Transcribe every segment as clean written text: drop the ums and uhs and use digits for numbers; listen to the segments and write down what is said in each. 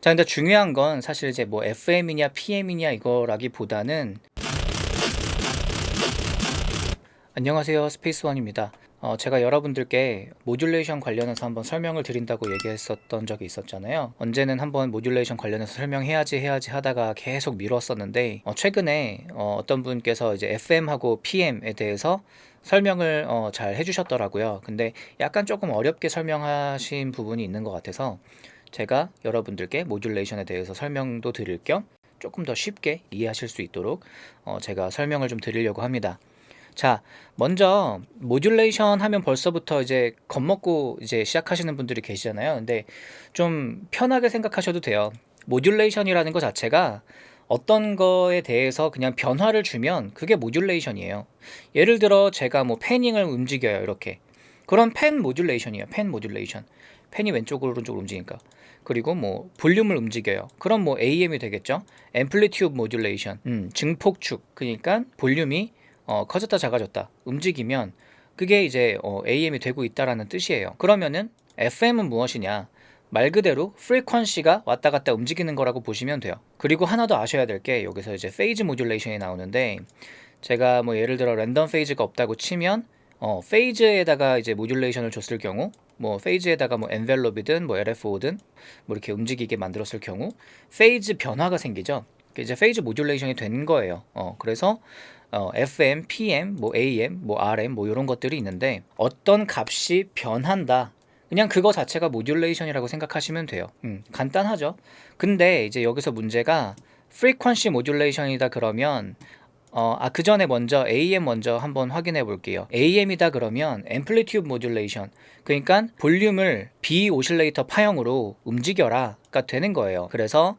자, 근데 중요한 건 사실 이제 뭐 FM이냐 PM이냐 이거라기보다는 안녕하세요. 스페이스원입니다. 제가 여러분들께 모듈레이션 관련해서 한번 설명을 드린다고 얘기했었던 적이 있었잖아요. 언제는 한번 모듈레이션 관련해서 설명해야지 하다가 계속 미뤘었는데 최근에 어떤 분께서 이제 FM하고 PM에 대해서 설명을 잘 해주셨더라고요. 근데 약간 조금 어렵게 설명하신 부분이 있는 것 같아서 제가 여러분들께 모듈레이션에 대해서 설명도 드릴 겸 조금 더 쉽게 이해하실 수 있도록 제가 설명을 좀 드리려고 합니다. 자, 먼저 모듈레이션 하면 벌써부터 이제 겁먹고 이제 시작하시는 분들이 계시잖아요. 근데 좀 편하게 생각하셔도 돼요. 모듈레이션이라는 것 자체가 어떤 거에 대해서 그냥 변화를 주면 그게 모듈레이션이에요. 예를 들어 제가 뭐 패닝을 움직여요, 이렇게. 그런 펜 모듈레이션이에요. 펜 모듈레이션. 펜이 왼쪽으로 오른쪽으로 움직이니까. 그리고 뭐 볼륨을 움직여요. 그럼 뭐 AM이 되겠죠. 앰플리튜드 모듈레이션. 증폭축. 그러니까 볼륨이 커졌다 작아졌다 움직이면 그게 이제 AM이 되고 있다라는 뜻이에요. 그러면은 FM은 무엇이냐? 말 그대로 프리퀀시가 왔다 갔다 움직이는 거라고 보시면 돼요. 그리고 하나 더 아셔야 될 게 여기서 이제 페이즈 모듈레이션이 나오는데, 제가 뭐 예를 들어 랜덤 페이즈가 없다고 치면 페이즈에다가 이제 모듈레이션을 줬을 경우, 뭐 페이즈에다가 뭐 엔벨롭이든 뭐 LFO든 뭐 이렇게 움직이게 만들었을 경우 페이즈 변화가 생기죠. 이제 페이즈 모듈레이션이 된 거예요. 그래서 FM, PM, 뭐 AM, 뭐 RM 뭐 이런 것들이 있는데 어떤 값이 변한다. 그냥 그거 자체가 모듈레이션이라고 생각하시면 돼요. 간단하죠. 근데 이제 여기서 문제가 frequency 모듈레이션이다 그러면 그 전에 먼저 AM 먼저 한번 확인해 볼게요. AM이다 그러면 amplitude modulation, 그러니까 볼륨을 B 오실레이터 파형으로 움직여라가 되는 거예요. 그래서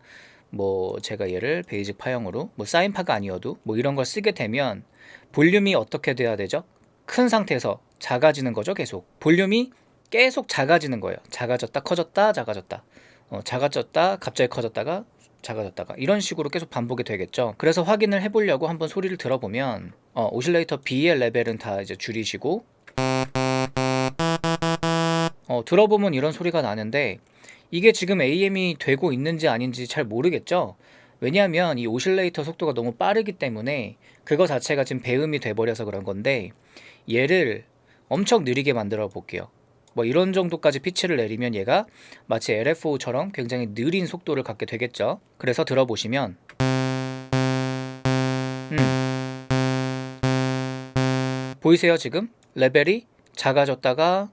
뭐 제가 얘를 베이직 파형으로 뭐 사인파가 아니어도 뭐 이런 걸 쓰게 되면 볼륨이 어떻게 돼야 되죠? 큰 상태에서 작아지는 거죠. 계속 볼륨이 계속 작아지는 거예요. 작아졌다 커졌다 작아졌다 작아졌다 갑자기 커졌다가 작아졌다가 이런 식으로 계속 반복이 되겠죠. 그래서 확인을 해보려고 한번 소리를 들어보면 오실레이터 B의 레벨은 다 이제 줄이시고 들어보면 이런 소리가 나는데 이게 지금 AM이 되고 있는지 아닌지 잘 모르겠죠. 왜냐하면 이 오실레이터 속도가 너무 빠르기 때문에 그거 자체가 지금 배음이 돼버려서 그런 건데, 얘를 엄청 느리게 만들어 볼게요. 뭐 이런 정도까지 피치를 내리면 얘가 마치 LFO처럼 굉장히 느린 속도를 갖게 되겠죠. 그래서 들어보시면 보이세요? 지금 레벨이 작아졌다가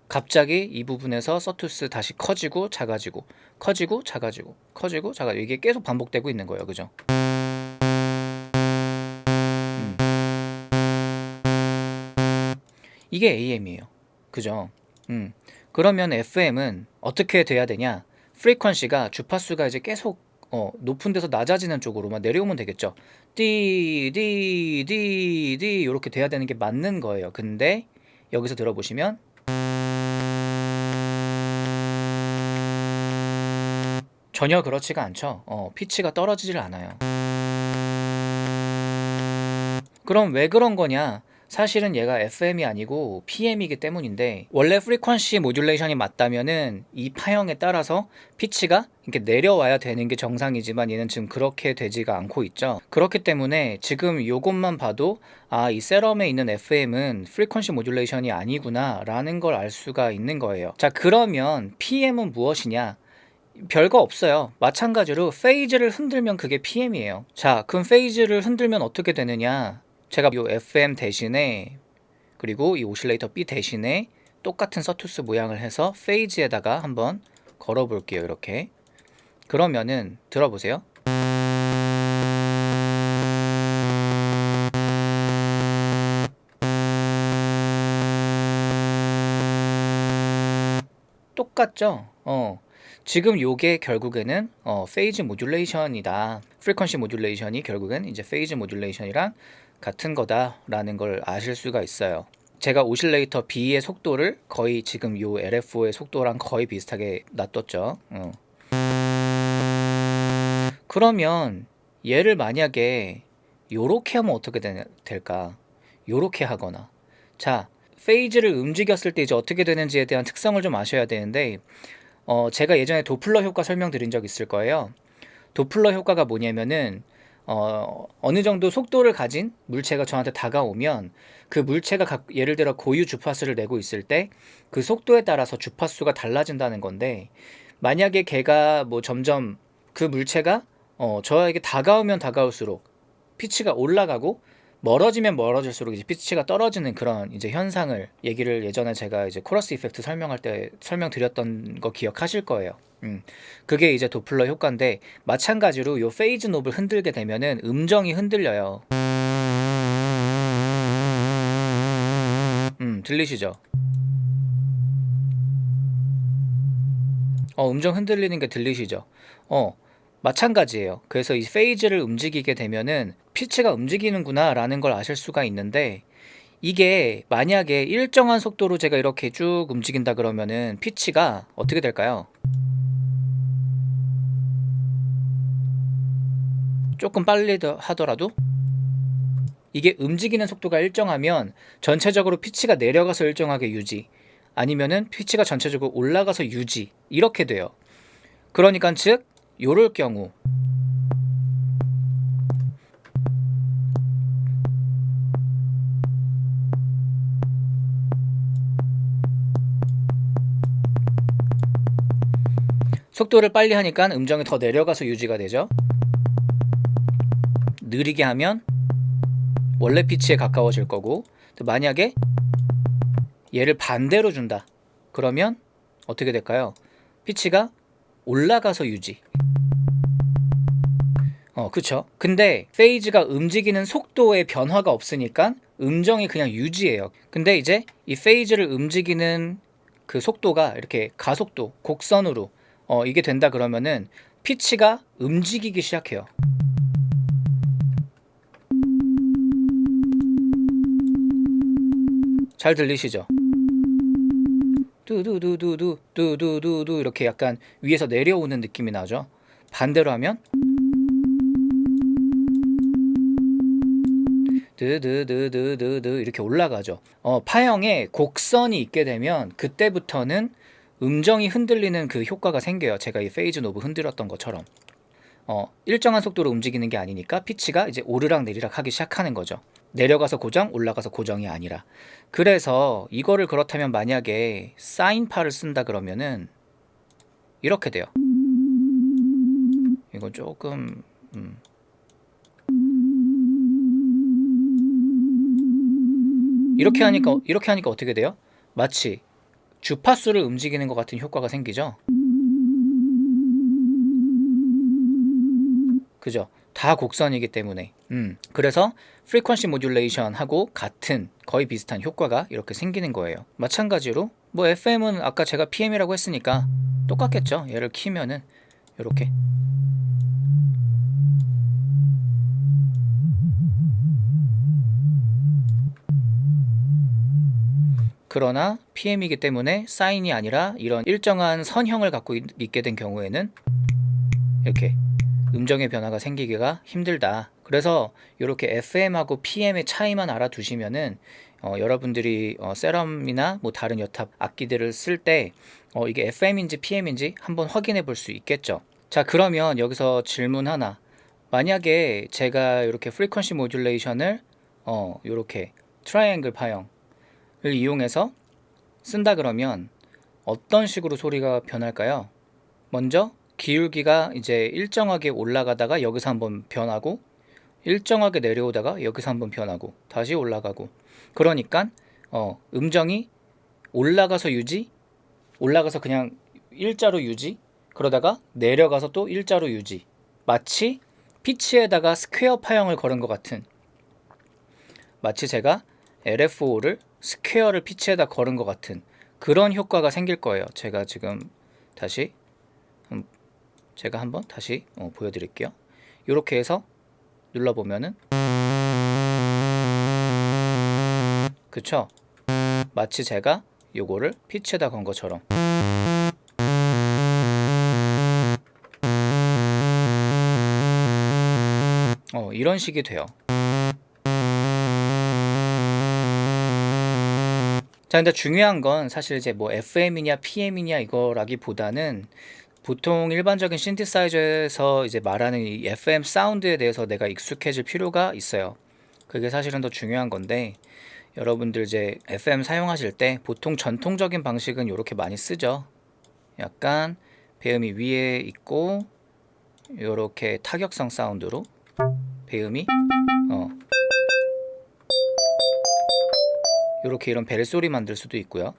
갑자기 이 부분에서 서투스 다시 커지고 작아지고 커지고 작아지고 커지고 작아지고 이게 계속 반복되고 있는 거예요. 그죠? 이게 AM이에요. 그죠? 그러면 FM은 어떻게 돼야 되냐? 프리퀀시가 주파수가 이제 계속 높은 데서 낮아지는 쪽으로만 내려오면 되겠죠. 띠 이렇게 돼야 되는 게 맞는 거예요. 근데 여기서 들어보시면 전혀 그렇지가 않죠. 피치가 떨어지질 않아요. 그럼 왜 그런 거냐? 사실은 얘가 FM이 아니고 PM이기 때문인데, 원래 프리퀀시 모듈레이션이 맞다면은 이 파형에 따라서 피치가 이렇게 내려와야 되는 게 정상이지만 얘는 지금 그렇게 되지가 않고 있죠. 그렇기 때문에 지금 요것만 봐도 이 셋럼에 있는 FM은 프리퀀시 모듈레이션이 아니구나 라는 걸 알 수가 있는 거예요. 자, 그러면 PM은 무엇이냐? 별거 없어요. 마찬가지로 페이즈를 흔들면 그게 PM이에요. 자, 그럼 페이즈를 흔들면 어떻게 되느냐? 제가 이 FM 대신에 그리고 이 오실레이터 B 대신에 똑같은 서투스 모양을 해서 페이즈에다가 한번 걸어 볼게요. 이렇게. 그러면은 들어보세요. 똑같죠? 지금 요게 결국에는 페이즈 모듈레이션이다. 프리퀀시 모듈레이션이 결국엔 이제 페이즈 모듈레이션이랑 같은 거다라는 걸 아실 수가 있어요. 제가 오실레이터 B의 속도를 거의 지금 요 LFO의 속도랑 거의 비슷하게 놔뒀죠. 그러면 얘를 만약에 요렇게 하면 어떻게 될까? 요렇게 하거나. 자, 페이즈를 움직였을 때 이제 어떻게 되는지에 대한 특성을 좀 아셔야 되는데, 제가 예전에 도플러 효과 설명드린 적 있을 거예요. 도플러 효과가 뭐냐면은 어느 정도 속도를 가진 물체가 저한테 다가오면 그 물체가 예를 들어 고유 주파수를 내고 있을 때 그 속도에 따라서 주파수가 달라진다는 건데, 만약에 걔가 뭐 점점 그 물체가 저에게 다가오면 다가올수록 피치가 올라가고 멀어지면 멀어질수록 이제 피치가 떨어지는 그런 이제 현상을 얘기를 예전에 제가 이제 코러스 이펙트 설명할 때 설명드렸던 거 기억하실 거예요. 그게 이제 도플러 효과인데, 마찬가지로 요 페이즈 놉을 흔들게 되면은 음정이 흔들려요. 들리시죠? 음정 흔들리는 게 들리시죠? 마찬가지예요. 그래서 이 페이즈를 움직이게 되면은 피치가 움직이는구나 라는 걸 아실 수가 있는데, 이게 만약에 일정한 속도로 제가 이렇게 쭉 움직인다 그러면은 피치가 어떻게 될까요? 조금 빨리 하더라도 이게 움직이는 속도가 일정하면 전체적으로 피치가 내려가서 일정하게 유지, 아니면은 피치가 전체적으로 올라가서 유지, 이렇게 돼요. 그러니까 즉 요럴 경우 속도를 빨리 하니까 음정이 더 내려가서 유지가 되죠. 느리게 하면 원래 피치에 가까워질 거고, 만약에 얘를 반대로 준다 그러면 어떻게 될까요? 피치가 올라가서 유지. 그쵸. 근데 페이즈가 움직이는 속도에 변화가 없으니까 음정이 그냥 유지해요. 근데 이제 이 페이즈를 움직이는 그 속도가 이렇게 가속도, 곡선으로 이게 된다 그러면은 피치가 움직이기 시작해요. 잘 들리시죠? 뚜두두두두 뚜두두두 이렇게 약간 위에서 내려오는 느낌이 나죠. 반대로 하면 드드드드드드 이렇게 올라가죠. 파형에 곡선이 있게 되면 그때부터는 음정이 흔들리는 그 효과가 생겨요. 제가 이 페이즈 노브 흔들었던 것처럼 일정한 속도로 움직이는 게 아니니까 피치가 이제 오르락 내리락 하기 시작하는 거죠. 내려가서 고정, 올라가서 고정이 아니라. 그래서 이거를 그렇다면 만약에 사인파를 쓴다 그러면은 이렇게 돼요. 이거 조금 이렇게 하니까 어떻게 돼요? 마치 주파수를 움직이는 것 같은 효과가 생기죠. 그죠? 다 곡선이기 때문에. 그래서 프리퀀시 모듈레이션하고 같은 거의 비슷한 효과가 이렇게 생기는 거예요. 마찬가지로 뭐 FM은 아까 제가 PM이라고 했으니까 똑같겠죠. 얘를 키면은 이렇게. 그러나 PM이기 때문에 사인이 아니라 이런 일정한 선형을 갖고 있게 된 경우에는 이렇게 음정의 변화가 생기기가 힘들다. 그래서 이렇게 FM하고 PM의 차이만 알아두시면은 여러분들이 세럼이나 뭐 다른 여타 악기들을 쓸 때 이게 FM인지 PM인지 한번 확인해 볼 수 있겠죠. 자, 그러면 여기서 질문 하나. 만약에 제가 이렇게 프리퀀시 모듈레이션을 이렇게 트라이앵글 파형을 이용해서 쓴다 그러면 어떤 식으로 소리가 변할까요? 먼저 기울기가 이제 일정하게 올라가다가 여기서 한번 변하고, 일정하게 내려오다가 여기서 한번 변하고, 다시 올라가고. 그러니까 음정이 올라가서 유지, 올라가서 그냥 일자로 유지, 그러다가 내려가서 또 일자로 유지. 마치 피치에다가 스퀘어 파형을 걸은 것 같은, 마치 제가 LFO를 스퀘어를 피치에다 걸은 것 같은 그런 효과가 생길 거예요. 제가 지금 다시 제가 한번 다시 보여드릴게요. 이렇게 해서 눌러보면은, 그쵸? 마치 제가 요거를 피치에다 건 것처럼 이런 식이 돼요. 자, 근데 중요한 건 사실 이제 뭐 FM이냐 PM이냐 이거라기보다는 보통 일반적인 신디사이저에서 이제 말하는 이 FM 사운드에 대해서 내가 익숙해질 필요가 있어요. 그게 사실은 더 중요한 건데, 여러분들 이제 FM 사용하실 때 보통 전통적인 방식은 이렇게 많이 쓰죠. 약간 배음이 위에 있고 이렇게 타격성 사운드로 배음이 이렇게 이런 벨소리 만들 수도 있고요.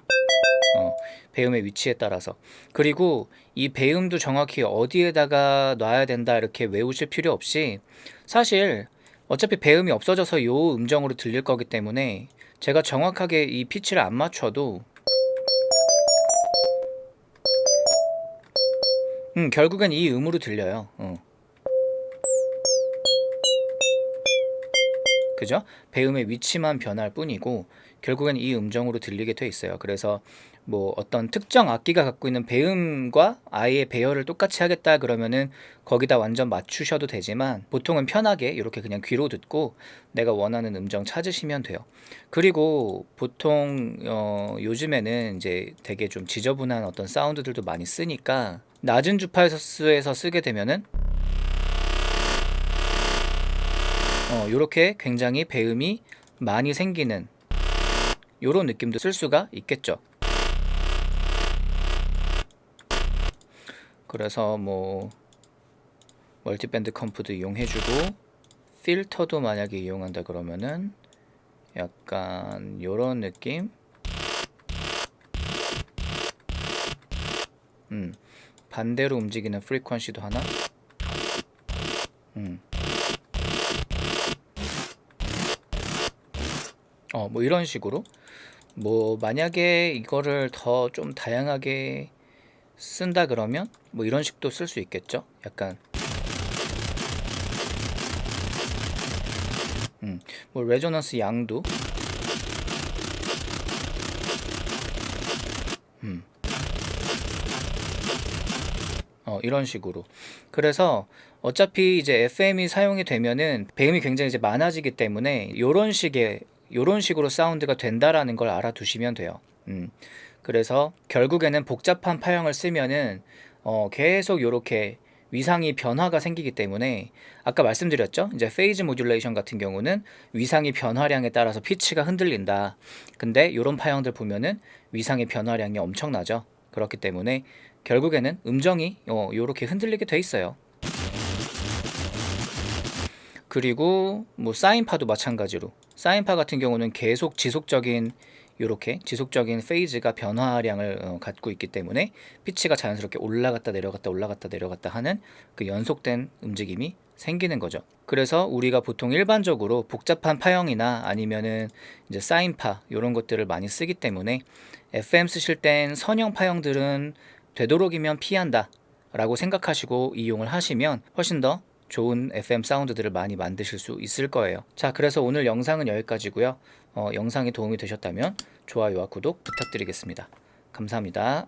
배음의 위치에 따라서. 그리고 이 배음도 정확히 어디에다가 놔야 된다 이렇게 외우실 필요 없이, 사실 어차피 배음이 없어져서 요 음정으로 들릴 거기 때문에 제가 정확하게 이 피치를 안 맞춰도 결국엔 이 음으로 들려요. 그죠? 배음의 위치만 변할 뿐이고 결국엔 이 음정으로 들리게 돼 있어요. 그래서 뭐 어떤 특정 악기가 갖고 있는 배음과 아예 배열을 똑같이 하겠다 그러면은 거기다 완전 맞추셔도 되지만, 보통은 편하게 이렇게 그냥 귀로 듣고 내가 원하는 음정 찾으시면 돼요. 그리고 보통 요즘에는 이제 되게 좀 지저분한 어떤 사운드들도 많이 쓰니까 낮은 주파수에서 쓰게 되면은 요렇게 굉장히 배음이 많이 생기는 요런 느낌도 쓸 수가 있겠죠. 그래서 뭐 멀티밴드 컴프도 이용해주고 필터도 만약에 이용한다 그러면은 약간 요런 느낌. 반대로 움직이는 프리퀀시도 하나. 뭐 이런 식으로, 뭐 만약에 이거를 더 좀 다양하게 쓴다 그러면 뭐 이런 식도 쓸 수 있겠죠. 약간 뭐 레조넌스 양도 이런 식으로. 그래서 어차피 이제 FM이 사용이 되면은 배음이 굉장히 이제 많아지기 때문에 요런 식으로 사운드가 된다라는 걸 알아두시면 돼요. 그래서 결국에는 복잡한 파형을 쓰면은 계속 요렇게 위상이 변화가 생기기 때문에, 아까 말씀드렸죠. 이제 페이즈 모듈레이션 같은 경우는 위상의 변화량에 따라서 피치가 흔들린다. 근데 요런 파형들 보면은 위상의 변화량이 엄청나죠. 그렇기 때문에 결국에는 음정이 요렇게 흔들리게 돼 있어요. 그리고 뭐 사인파도 마찬가지로, 사인파 같은 경우는 계속 지속적인 요렇게 지속적인 페이즈가 변화량을 갖고 있기 때문에 피치가 자연스럽게 올라갔다 내려갔다 올라갔다 내려갔다 하는 그 연속된 움직임이 생기는 거죠. 그래서 우리가 보통 일반적으로 복잡한 파형이나 아니면은 이제 사인파 이런 것들을 많이 쓰기 때문에 FM 쓰실 땐 선형 파형들은 되도록이면 피한다 라고 생각하시고 이용을 하시면 훨씬 더 좋은 FM 사운드들을 많이 만드실 수 있을 거예요. 자, 그래서 오늘 영상은 여기까지고요. 영상이 도움이 되셨다면 좋아요와 구독 부탁드리겠습니다. 감사합니다.